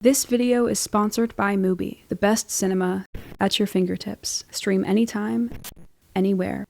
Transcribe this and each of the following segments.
This video is sponsored by Mubi, the best cinema at your fingertips. Stream anytime, anywhere.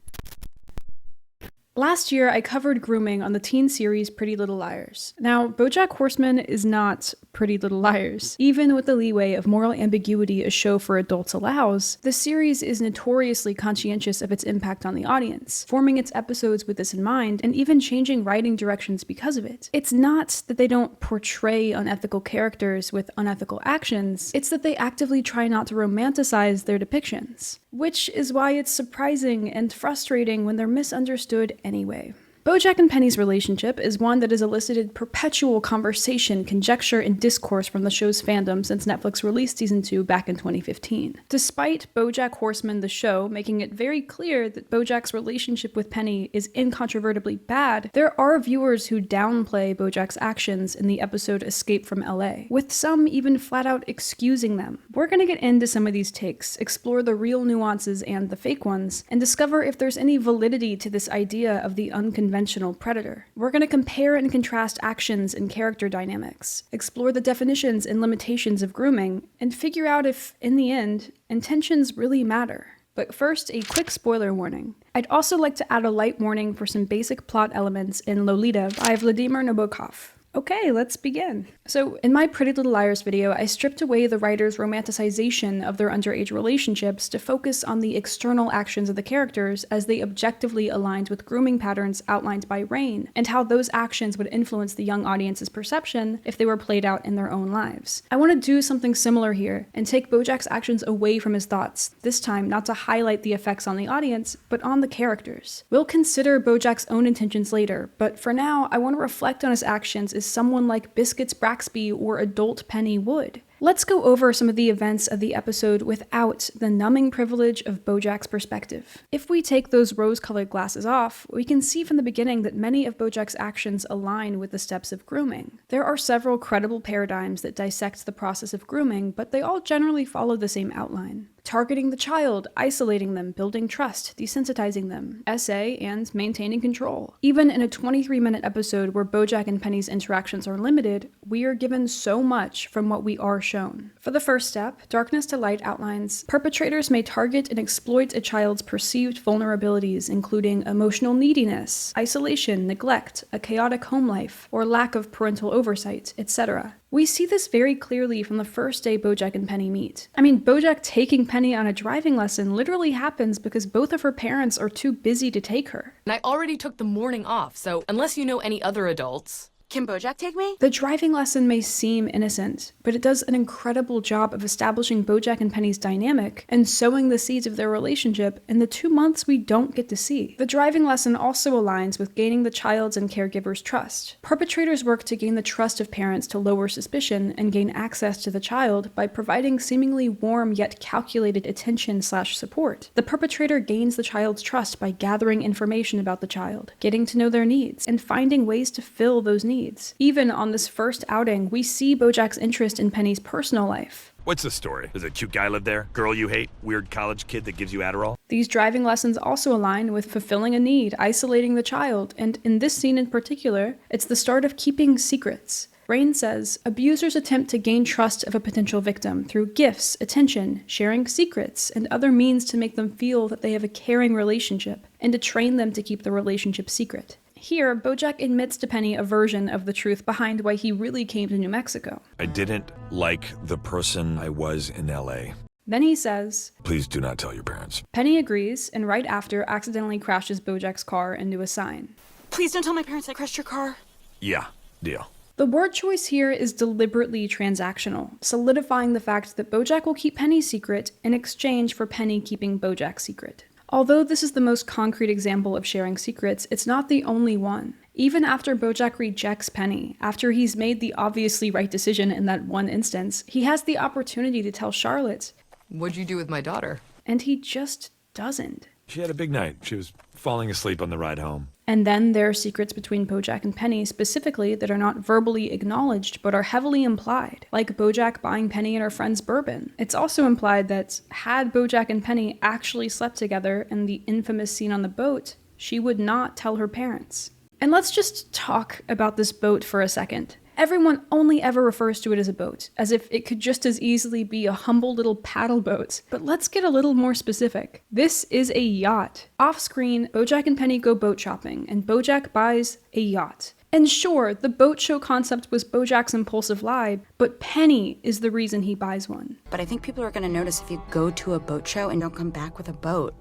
Last year, I covered Grooming on the teen series Pretty Little Liars. Now, BoJack Horseman is not Pretty Little Liars. Even with the leeway of moral ambiguity a show for adults allows, the series is notoriously conscientious of its impact on the audience, forming its episodes with this in mind, and even changing writing directions because of it. It's not that they don't portray unethical characters with unethical actions, it's that they actively try not to romanticize their depictions. Which is why it's surprising and frustrating when they're misunderstood anyway. BoJack and Penny's relationship is one that has elicited perpetual conversation, conjecture, and discourse from the show's fandom since Netflix released Season 2 back in 2015. Despite BoJack Horseman the show making it very clear that BoJack's relationship with Penny is incontrovertibly bad, there are viewers who downplay BoJack's actions in the episode Escape from LA, with some even flat out excusing them. We're gonna get into some of these takes, explore the real nuances and the fake ones, and discover if there's any validity to this idea of the unconventional predator. We're going to compare and contrast actions and character dynamics, explore the definitions and limitations of grooming, and figure out if, in the end, intentions really matter. But first, a quick spoiler warning. I'd also like to add a light warning for some basic plot elements in Lolita by Vladimir Nabokov. Okay, let's begin. So, in my Pretty Little Liars video, I stripped away the writer's romanticization of their underage relationships to focus on the external actions of the characters as they objectively aligned with grooming patterns outlined by Rain, and how those actions would influence the young audience's perception if they were played out in their own lives. I want to do something similar here, and take BoJack's actions away from his thoughts, this time not to highlight the effects on the audience, but on the characters. We'll consider BoJack's own intentions later, but for now, I want to reflect on his actions as someone like Biscuits Braxby or adult Penny would. Let's go over some of the events of the episode without the numbing privilege of BoJack's perspective. If we take those rose-colored glasses off, we can see from the beginning that many of BoJack's actions align with the steps of grooming. There are several credible paradigms that dissect the process of grooming, but they all generally follow the same outline. Targeting the child, isolating them, building trust, desensitizing them, essay, and maintaining control. Even in a 23-minute episode where BoJack and Penny's interactions are limited, we are given so much from what we are shown. For the first step, Darkness to Light outlines, perpetrators may target and exploit a child's perceived vulnerabilities, including emotional neediness, isolation, neglect, a chaotic home life, or lack of parental oversight, etc. We see this very clearly from the first day BoJack and Penny meet. I mean, BoJack taking Penny on a driving lesson literally happens because both of her parents are too busy to take her. And I already took the morning off, so unless you know any other adults... Can BoJack take me? The driving lesson may seem innocent, but it does an incredible job of establishing BoJack and Penny's dynamic and sowing the seeds of their relationship in the 2 months we don't get to see. The driving lesson also aligns with gaining the child's and caregiver's trust. Perpetrators work to gain the trust of parents to lower suspicion and gain access to the child by providing seemingly warm yet calculated attention/support. The perpetrator gains the child's trust by gathering information about the child, getting to know their needs, and finding ways to fill those needs. Even on this first outing, we see BoJack's interest in Penny's personal life. What's the story? Does a cute guy live there? Girl you hate? Weird college kid that gives you Adderall? These driving lessons also align with fulfilling a need, isolating the child, and in this scene in particular, it's the start of keeping secrets. Rain says, abusers attempt to gain trust of a potential victim through gifts, attention, sharing secrets, and other means to make them feel that they have a caring relationship, and to train them to keep the relationship secret. Here, BoJack admits to Penny a version of the truth behind why he really came to New Mexico. I didn't like the person I was in LA. Then he says, Please do not tell your parents. Penny agrees, and right after accidentally crashes BoJack's car into a sign. Please don't tell my parents I crashed your car. Yeah, deal. The word choice here is deliberately transactional, solidifying the fact that BoJack will keep Penny's secret in exchange for Penny keeping BoJack's secret. Although this is the most concrete example of sharing secrets, it's not the only one. Even after BoJack rejects Penny, after he's made the obviously right decision in that one instance, he has the opportunity to tell Charlotte. What'd you do with my daughter? And he just doesn't. She had a big night. She was falling asleep on the ride home. And then there are secrets between BoJack and Penny specifically that are not verbally acknowledged but are heavily implied, like BoJack buying Penny and her friend's bourbon. It's also implied that had BoJack and Penny actually slept together in the infamous scene on the boat, she would not tell her parents. And let's just talk about this boat for a second. Everyone only ever refers to it as a boat, as if it could just as easily be a humble little paddle boat. But let's get a little more specific. This is a yacht. Off-screen, BoJack and Penny go boat shopping, and BoJack buys a yacht. And sure, the boat show concept was BoJack's impulsive lie, but Penny is the reason he buys one. But I think people are gonna notice if you go to a boat show and don't come back with a boat.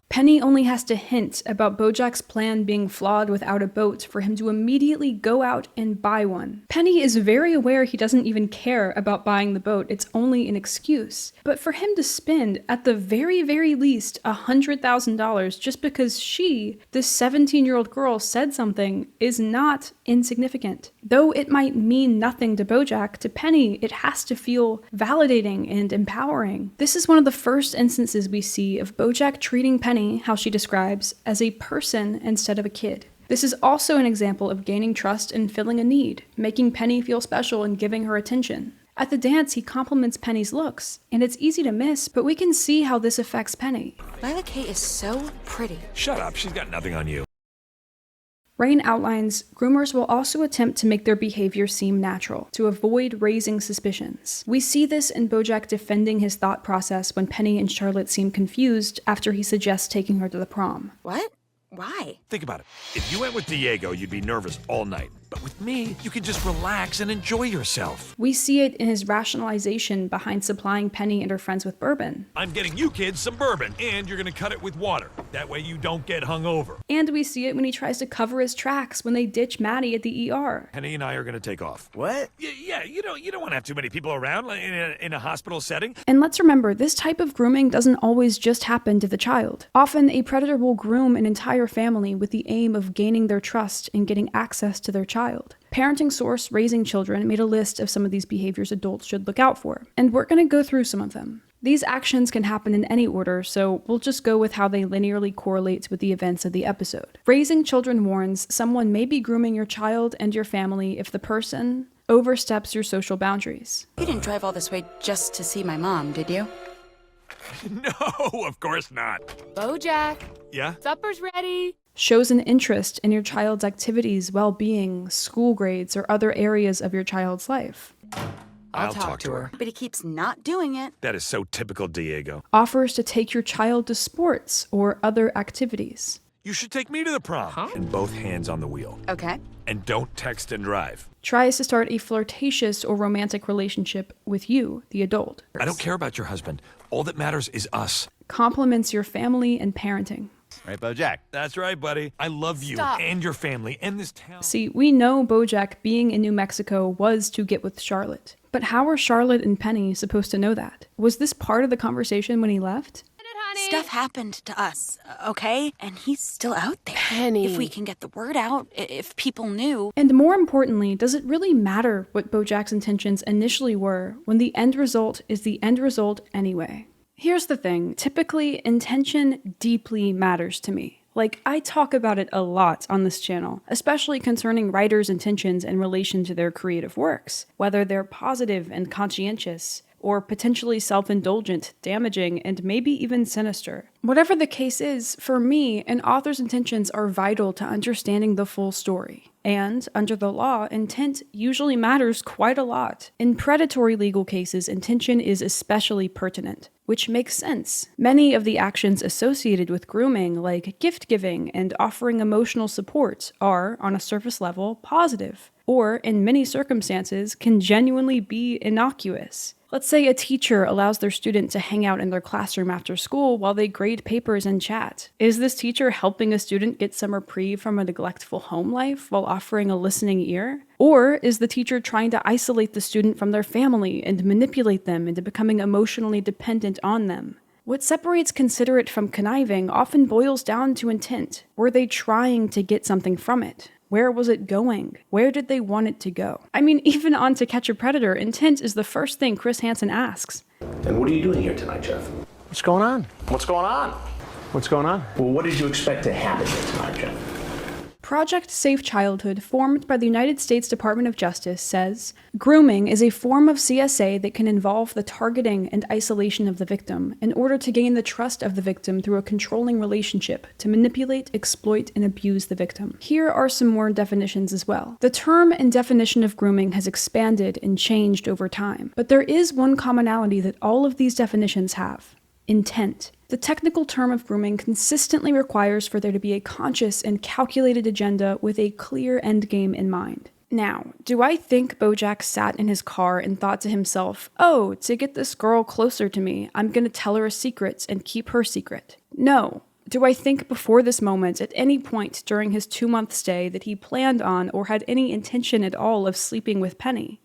Penny only has to hint about BoJack's plan being flawed without a boat for him to immediately go out and buy one. Penny is very aware he doesn't even care about buying the boat, it's only an excuse. But for him to spend, at the very, very least, $100,000 just because she, this 17-year-old girl, said something is not insignificant. Though it might mean nothing to BoJack, to Penny, it has to feel validating and empowering. This is one of the first instances we see of BoJack treating Penny, how she describes, as a person instead of a kid. This is also an example of gaining trust and filling a need, making Penny feel special and giving her attention. At the dance, he compliments Penny's looks, and it's easy to miss, but we can see how this affects Penny. Lila Kay is so pretty. Shut up, she's got nothing on you. Rain outlines, groomers will also attempt to make their behavior seem natural, to avoid raising suspicions. We see this in BoJack defending his thought process when Penny and Charlotte seem confused after he suggests taking her to the prom. What? Why? Think about it. If you went with Diego, you'd be nervous all night. But with me, you can just relax and enjoy yourself. We see it in his rationalization behind supplying Penny and her friends with bourbon. I'm getting you kids some bourbon, and you're gonna cut it with water. That way you don't get hungover. And we see it when he tries to cover his tracks when they ditch Maddie at the ER. Penny and I are gonna take off. What? Yeah, you don't want to have too many people around like, in a hospital setting. And let's remember, this type of grooming doesn't always just happen to the child. Often, a predator will groom an entire family with the aim of gaining their trust and getting access to their child. Parenting source Raising Children made a list of some of these behaviors adults should look out for, and we're going to go through some of them. These actions can happen in any order, so we'll just go with how they linearly correlate with the events of the episode. Raising Children warns someone may be grooming your child and your family if the person oversteps your social boundaries. You didn't drive all this way just to see my mom, did you? No, of course not. BoJack, Yeah? supper's ready. Shows an interest in your child's activities, well-being, school grades, or other areas of your child's life. I'll talk to her. But he keeps not doing it. That is so typical Diego. Offers to take your child to sports or other activities. You should take me to the prom. And both hands on the wheel. Okay. And don't text and drive. Tries to start a flirtatious or romantic relationship with you, the adult. I don't care about your husband. All that matters is us. Compliments your family and parenting. Right, BoJack? That's right, buddy. I love you Stop. and your family and this town. See, we know BoJack being in New Mexico was to get with Charlotte. But how are Charlotte and Penny supposed to know that? Was this part of the conversation when he left? Stuff happened to us, okay? And he's still out there. Penny. If we can get the word out, if people knew. And more importantly, does it really matter what BoJack's intentions initially were when the end result is the end result anyway? Here's the thing, typically intention deeply matters to me. Like, I talk about it a lot on this channel, especially concerning writers' intentions in relation to their creative works, whether they're positive and conscientious, or potentially self-indulgent, damaging, and maybe even sinister. Whatever the case is, for me, an author's intentions are vital to understanding the full story. And, under the law, intent usually matters quite a lot. In predatory legal cases, intention is especially pertinent, which makes sense. Many of the actions associated with grooming, like gift giving and offering emotional support, are, on a surface level, positive, or, in many circumstances, can genuinely be innocuous. Let's say a teacher allows their student to hang out in their classroom after school while they grade papers and chat. Is this teacher helping a student get some reprieve from a neglectful home life while offering a listening ear? Or is the teacher trying to isolate the student from their family and manipulate them into becoming emotionally dependent on them? What separates considerate from conniving often boils down to intent. Were they trying to get something from it? Where was it going? Where did they want it to go? I mean, even on To Catch a Predator, intent is the first thing Chris Hansen asks. And what are you doing here tonight, Jeff? What's going on? What's going on? What's going on? Well, what did you expect to happen here tonight, Jeff? Project Safe Childhood, formed by the United States Department of Justice, says, "Grooming is a form of CSA that can involve the targeting and isolation of the victim in order to gain the trust of the victim through a controlling relationship to manipulate, exploit, and abuse the victim." Here are some more definitions as well. The term and definition of grooming has expanded and changed over time, but there is one commonality that all of these definitions have: intent. The technical term of grooming consistently requires for there to be a conscious and calculated agenda with a clear endgame in mind. Now, do I think BoJack sat in his car and thought to himself, "Oh, to get this girl closer to me, I'm gonna tell her a secret and keep her secret"? No. Do I think before this moment, at any point during his 2-month stay, that he planned on or had any intention at all of sleeping with Penny?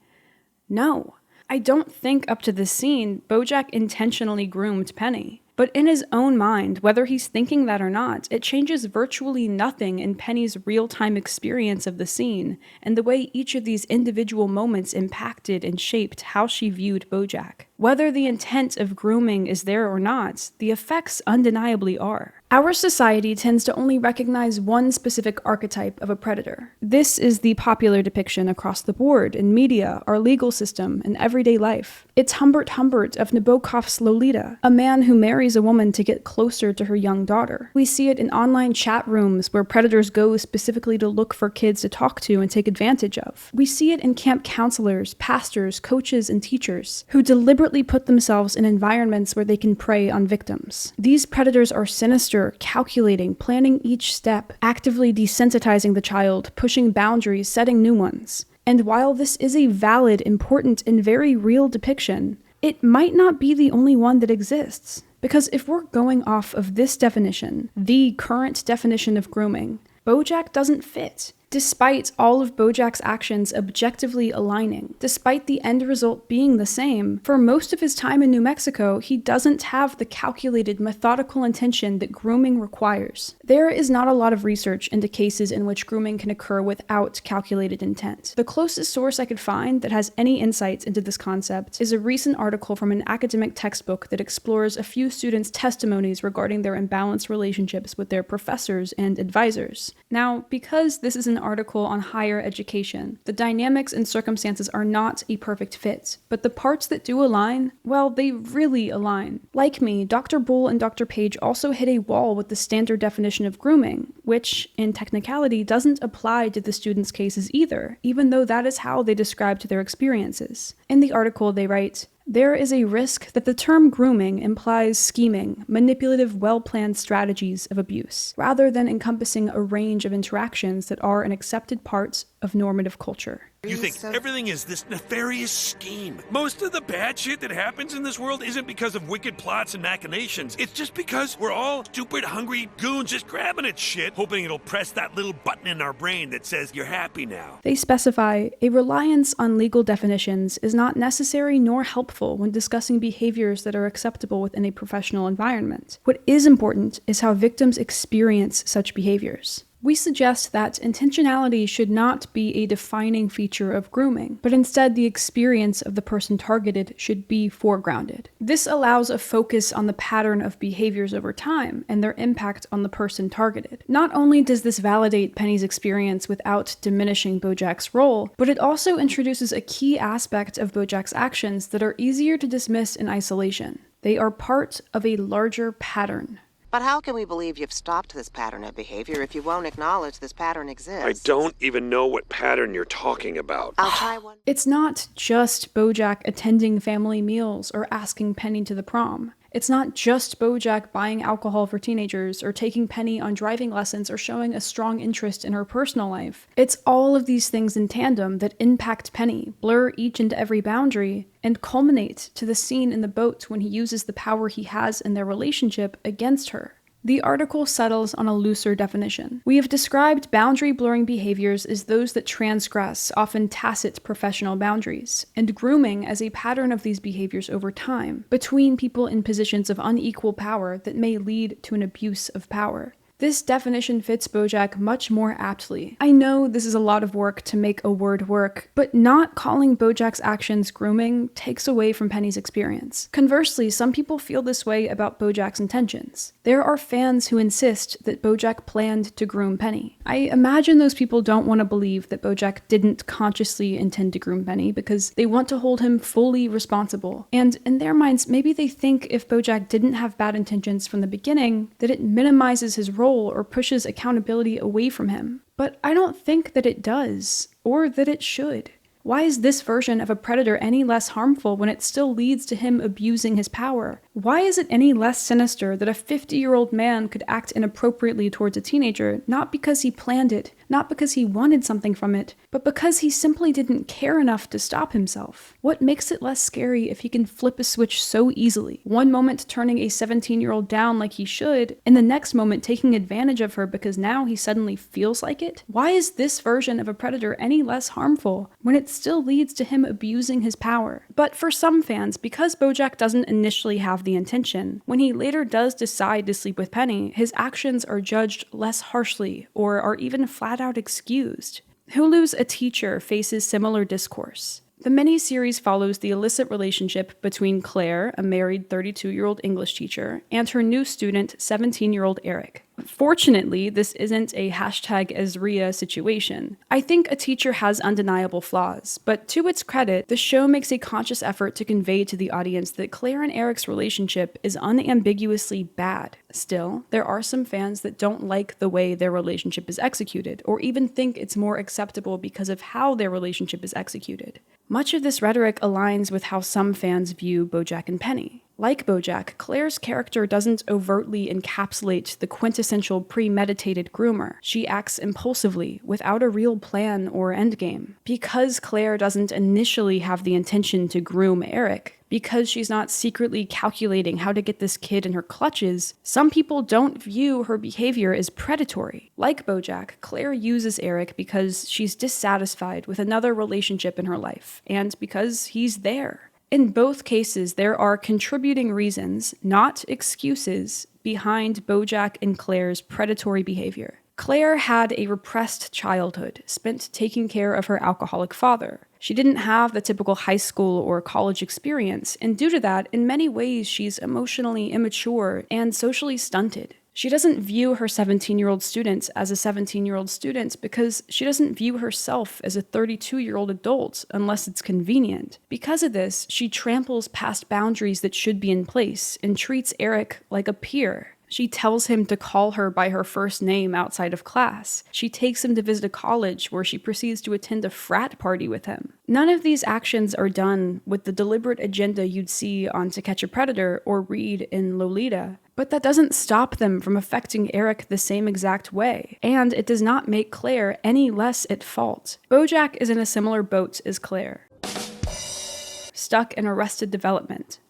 No. I don't think up to this scene, BoJack intentionally groomed Penny. But in his own mind, whether he's thinking that or not, it changes virtually nothing in Penny's real-time experience of the scene and the way each of these individual moments impacted and shaped how she viewed BoJack. Whether the intent of grooming is there or not, the effects undeniably are. Our society tends to only recognize one specific archetype of a predator. This is the popular depiction across the board in media, our legal system, and everyday life. It's Humbert Humbert of Nabokov's Lolita, a man who marries a woman to get closer to her young daughter. We see it in online chat rooms where predators go specifically to look for kids to talk to and take advantage of. We see it in camp counselors, pastors, coaches, and teachers who deliberately put themselves in environments where they can prey on victims. These predators are sinister, calculating, planning each step, actively desensitizing the child, pushing boundaries, setting new ones. And while this is a valid, important, and very real depiction, it might not be the only one that exists. Because if we're going off of this definition, the current definition of grooming, BoJack doesn't fit. Despite all of BoJack's actions objectively aligning, despite the end result being the same, for most of his time in New Mexico, he doesn't have the calculated, methodical intention that grooming requires. There is not a lot of research into cases in which grooming can occur without calculated intent. The closest source I could find that has any insights into this concept is a recent article from an academic textbook that explores a few students' testimonies regarding their imbalanced relationships with their professors and advisors. Now, because this is an article on higher education, the dynamics and circumstances are not a perfect fit, but the parts that do align, well, they really align. Like me, Dr. Bull and Dr. Page also hit a wall with the standard definition of grooming, which, in technicality, doesn't apply to the students' cases either, even though that is how they described their experiences. In the article, they write, "There is a risk that the term grooming implies scheming, manipulative, well-planned strategies of abuse, rather than encompassing a range of interactions that are an accepted part of normative culture." You think everything is this nefarious scheme. Most of the bad shit that happens in this world isn't because of wicked plots and machinations. It's just because we're all stupid, hungry goons just grabbing at shit, hoping it'll press that little button in our brain that says you're happy now. They specify, "A reliance on legal definitions is not necessary nor helpful when discussing behaviors that are acceptable within a professional environment. What is important is how victims experience such behaviors." We suggest that intentionality should not be a defining feature of grooming, but instead the experience of the person targeted should be foregrounded. This allows a focus on the pattern of behaviors over time and their impact on the person targeted. Not only does this validate Penny's experience without diminishing BoJack's role, but it also introduces a key aspect of BoJack's actions that are easier to dismiss in isolation. They are part of a larger pattern. But how can we believe you've stopped this pattern of behavior if you won't acknowledge this pattern exists? I don't even know what pattern you're talking about. I'll try one. It's not just BoJack attending family meals or asking Penny to the prom. It's not just BoJack buying alcohol for teenagers or taking Penny on driving lessons or showing a strong interest in her personal life. It's all of these things in tandem that impact Penny, blur each and every boundary, and culminate to the scene in the boat when he uses the power he has in their relationship against her. The article settles on a looser definition. We have described boundary-blurring behaviors as those that transgress, often tacit professional boundaries, and grooming as a pattern of these behaviors over time, between people in positions of unequal power that may lead to an abuse of power. This definition fits BoJack much more aptly. I know this is a lot of work to make a word work, but not calling BoJack's actions grooming takes away from Penny's experience. Conversely, some people feel this way about BoJack's intentions. There are fans who insist that BoJack planned to groom Penny. I imagine those people don't want to believe that BoJack didn't consciously intend to groom Penny because they want to hold him fully responsible. And in their minds, maybe they think if BoJack didn't have bad intentions from the beginning, that it minimizes his role or pushes accountability away from him. But I don't think that it does, or that it should. Why is this version of a predator any less harmful when it still leads to him abusing his power? Why is it any less sinister that a 50-year-old man could act inappropriately towards a teenager, not because he planned it, not because he wanted something from it, but because he simply didn't care enough to stop himself? What makes it less scary if he can flip a switch so easily? One moment turning a 17-year-old down like he should, and the next moment taking advantage of her because now he suddenly feels like it? Why is this version of a predator any less harmful when it still leads to him abusing his power? But for some fans, because BoJack doesn't initially have the intention, when he later does decide to sleep with Penny, his actions are judged less harshly or are even flat out excused. Hulu's A Teacher faces similar discourse. The miniseries follows the illicit relationship between Claire, a married 32-year-old English teacher, and her new student, 17-year-old Eric. Fortunately, this isn't a #Ezria situation. I think A Teacher has undeniable flaws, but to its credit, the show makes a conscious effort to convey to the audience that Claire and Eric's relationship is unambiguously bad. Still, there are some fans that don't like the way their relationship is executed, or even think it's more acceptable because of how their relationship is executed. Much of this rhetoric aligns with how some fans view BoJack and Penny. Like BoJack, Claire's character doesn't overtly encapsulate the quintessential premeditated groomer. She acts impulsively, without a real plan or endgame. Because Claire doesn't initially have the intention to groom Eric, because she's not secretly calculating how to get this kid in her clutches, some people don't view her behavior as predatory. Like BoJack, Claire uses Eric because she's dissatisfied with another relationship in her life, and because he's there. In both cases, there are contributing reasons, not excuses, behind BoJack and Claire's predatory behavior. Claire had a repressed childhood, spent taking care of her alcoholic father. She didn't have the typical high school or college experience, and due to that, in many ways, she's emotionally immature and socially stunted. She doesn't view her 17-year-old student as a 17-year-old student because she doesn't view herself as a 32-year-old adult unless it's convenient. Because of this, she tramples past boundaries that should be in place and treats Eric like a peer. She tells him to call her by her first name outside of class. She takes him to visit a college where she proceeds to attend a frat party with him. None of these actions are done with the deliberate agenda you'd see on To Catch a Predator or read in Lolita. But that doesn't stop them from affecting Eric the same exact way, and it does not make Claire any less at fault. BoJack is in a similar boat as Claire, stuck in Arrested Development.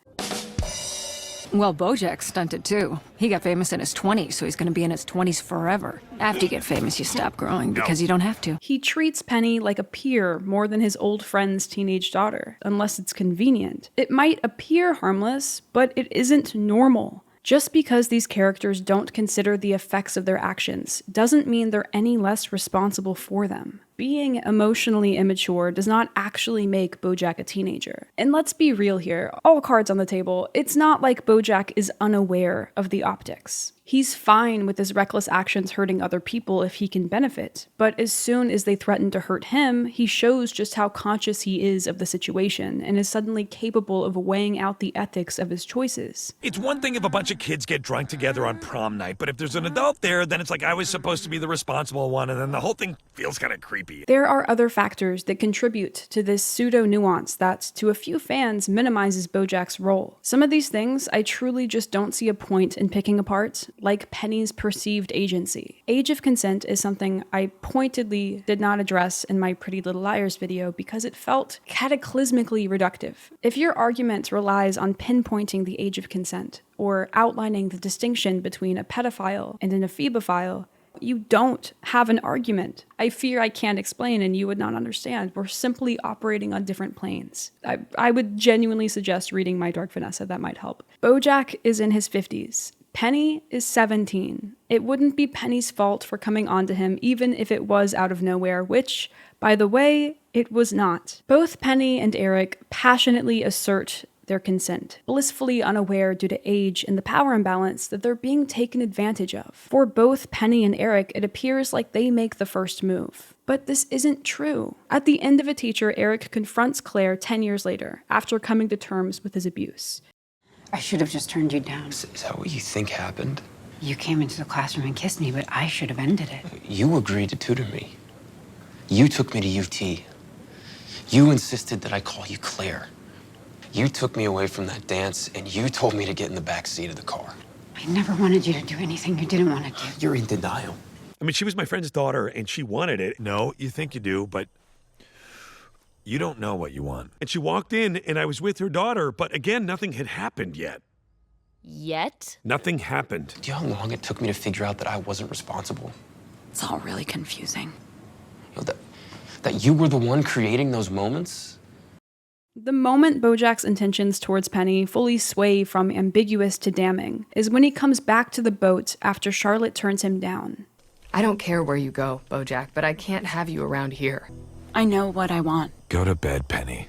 Well, BoJack's stunted too. He got famous in his 20s, so he's gonna be in his 20s forever. After you get famous, you stop growing because you don't have to. He treats Penny like a peer more than his old friend's teenage daughter, unless it's convenient. It might appear harmless, but it isn't normal. Just because these characters don't consider the effects of their actions doesn't mean they're any less responsible for them. Being emotionally immature does not actually make BoJack a teenager. And let's be real here, all cards on the table, it's not like BoJack is unaware of the optics. He's fine with his reckless actions hurting other people if he can benefit, but as soon as they threaten to hurt him, he shows just how conscious he is of the situation and is suddenly capable of weighing out the ethics of his choices. It's one thing if a bunch of kids get drunk together on prom night, but if there's an adult there, then it's like I was supposed to be the responsible one, and then the whole thing feels kind of creepy. There are other factors that contribute to this pseudo-nuance that, to a few fans, minimizes BoJack's role. Some of these things I truly just don't see a point in picking apart, like Penny's perceived agency. Age of consent is something I pointedly did not address in my Pretty Little Liars video because it felt cataclysmically reductive. If your argument relies on pinpointing the age of consent, or outlining the distinction between a pedophile and an ephebophile, you don't have an argument. I fear I can't explain and you would not understand. We're simply operating on different planes. I would genuinely suggest reading my Dark Vanessa, that might help. BoJack is in his 50s. Penny is 17. It wouldn't be Penny's fault for coming onto him even if it was out of nowhere, which, by the way, it was not. Both Penny and Eric passionately assert their consent, blissfully unaware due to age and the power imbalance that they're being taken advantage of. For both Penny and Eric, it appears like they make the first move. But this isn't true. At the end of A Teacher, Eric confronts Claire 10 years later, after coming to terms with his abuse. I should have just turned you down. Is that what you think happened? You came into the classroom and kissed me, but I should have ended it. You agreed to tutor me. You took me to UT. You insisted that I call you Claire. You took me away from that dance, and you told me to get in the back seat of the car. I never wanted you to do anything you didn't want to do. You're in denial. I mean, she was my friend's daughter, and she wanted it. No, you think you do, but you don't know what you want. And she walked in, and I was with her daughter, but again, nothing had happened yet. Yet? Nothing happened. Do you know how long it took me to figure out that I wasn't responsible? It's all really confusing. You know, that you were the one creating those moments? The moment BoJack's intentions towards Penny fully sway from ambiguous to damning is when he comes back to the boat after Charlotte turns him down. I don't care where you go, BoJack, but I can't have you around here. I know what I want. Go to bed, Penny.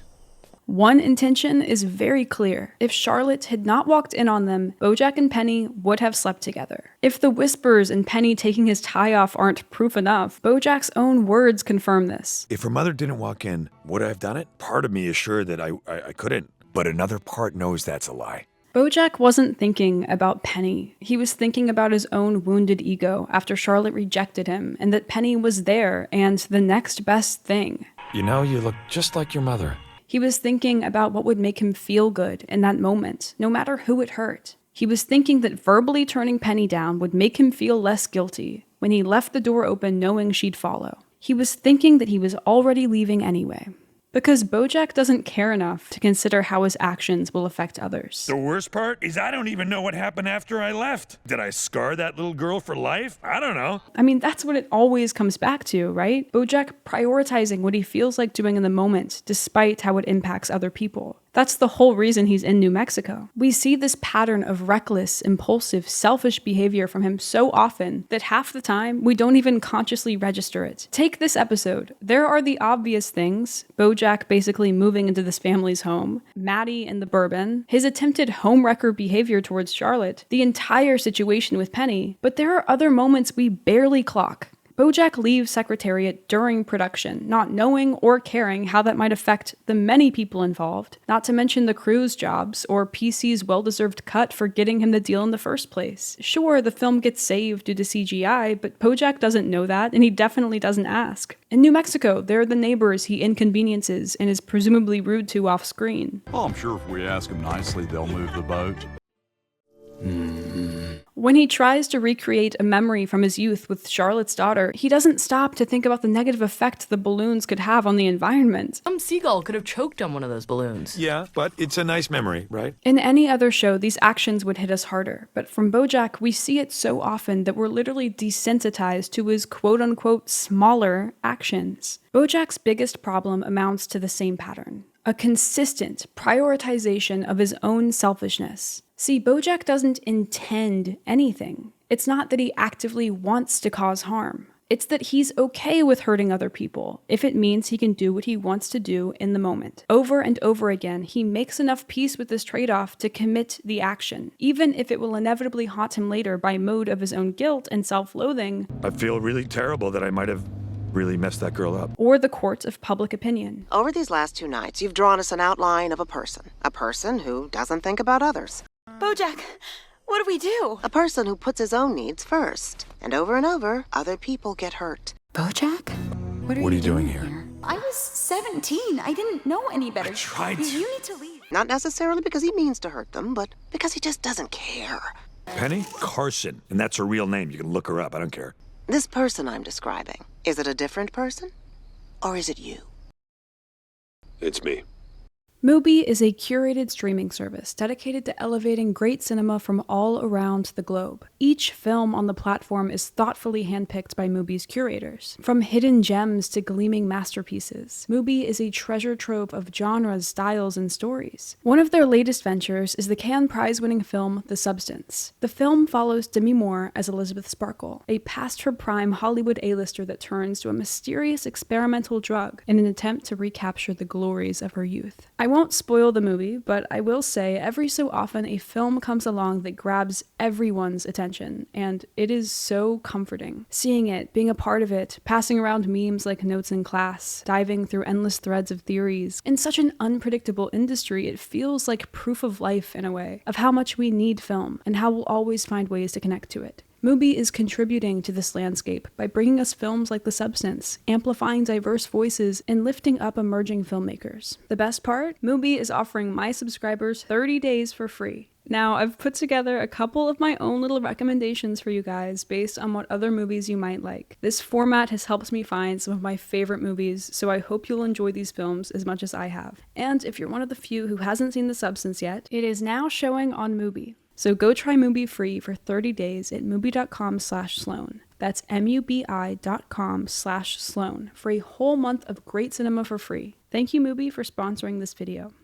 One intention is very clear. If Charlotte had not walked in on them, BoJack and Penny would have slept together. If the whispers and Penny taking his tie off aren't proof enough, BoJack's own words confirm this. If her mother didn't walk in, would I have done it? Part of me is sure that I couldn't, but another part knows that's a lie. BoJack wasn't thinking about Penny. He was thinking about his own wounded ego after Charlotte rejected him, and that Penny was there and the next best thing. You know, you look just like your mother. He was thinking about what would make him feel good in that moment, no matter who it hurt. He was thinking that verbally turning Penny down would make him feel less guilty when he left the door open knowing she'd follow. He was thinking that he was already leaving anyway. Because BoJack doesn't care enough to consider how his actions will affect others. The worst part is I don't even know what happened after I left. Did I scar that little girl for life? I don't know. I mean, that's what it always comes back to, right? BoJack prioritizing what he feels like doing in the moment, despite how it impacts other people. That's the whole reason he's in New Mexico. We see this pattern of reckless, impulsive, selfish behavior from him so often that half the time we don't even consciously register it. Take this episode. There are the obvious things: BoJack basically moving into this family's home, Maddie and the bourbon, his attempted homewrecker behavior towards Charlotte, the entire situation with Penny. But there are other moments we barely clock. BoJack leaves Secretariat during production, not knowing or caring how that might affect the many people involved, not to mention the crew's jobs or PC's well-deserved cut for getting him the deal in the first place. Sure, the film gets saved due to CGI, but BoJack doesn't know that, and he definitely doesn't ask. In New Mexico, there are the neighbors he inconveniences and is presumably rude to off-screen. Well, I'm sure if we ask them nicely, they'll move the boat. When he tries to recreate a memory from his youth with Charlotte's daughter, he doesn't stop to think about the negative effect the balloons could have on the environment. Some seagull could have choked on one of those balloons. Yeah, but it's a nice memory, right? In any other show, these actions would hit us harder, but from BoJack, we see it so often that we're literally desensitized to his quote-unquote smaller actions. BoJack's biggest problem amounts to the same pattern: a consistent prioritization of his own selfishness. See, BoJack doesn't intend anything. It's not that he actively wants to cause harm. It's that he's okay with hurting other people if it means he can do what he wants to do in the moment. Over and over again, he makes enough peace with this trade-off to commit the action, even if it will inevitably haunt him later by mode of his own guilt and self-loathing. I feel really terrible that I might have really messed that girl up. Or the court of public opinion. Over these last 2 nights, you've drawn us an outline of a person who doesn't think about others. BoJack, what do we do? A person who puts his own needs first. And over, other people get hurt. BoJack? What are you doing here? I was 17. I didn't know any better. I tried to. You need to leave. Not necessarily because he means to hurt them, but because he just doesn't care. Penny Carson, and that's her real name. You can look her up. I don't care. This person I'm describing, is it a different person? Or is it you? It's me. Mubi is a curated streaming service dedicated to elevating great cinema from all around the globe. Each film on the platform is thoughtfully handpicked by Mubi's curators. From hidden gems to gleaming masterpieces, Mubi is a treasure trove of genres, styles, and stories. One of their latest ventures is the Cannes Prize-winning film The Substance. The film follows Demi Moore as Elizabeth Sparkle, a past-her-prime Hollywood A-lister that turns to a mysterious experimental drug in an attempt to recapture the glories of her youth. I won't spoil the movie, but I will say every so often a film comes along that grabs everyone's attention, and it is so comforting. Seeing it, being a part of it, passing around memes like notes in class, diving through endless threads of theories. In such an unpredictable industry, it feels like proof of life in a way, of how much we need film, and how we'll always find ways to connect to it. Mubi is contributing to this landscape by bringing us films like The Substance, amplifying diverse voices, and lifting up emerging filmmakers. The best part? Mubi is offering my subscribers 30 days for free. Now, I've put together a couple of my own little recommendations for you guys based on what other movies you might like. This format has helped me find some of my favorite movies, so I hope you'll enjoy these films as much as I have. And if you're one of the few who hasn't seen The Substance yet, it is now showing on Mubi. So go try Mubi free for 30 days at mubi.com/Sloan. That's mubi.com/Sloan for a whole month of great cinema for free. Thank you, Mubi, for sponsoring this video.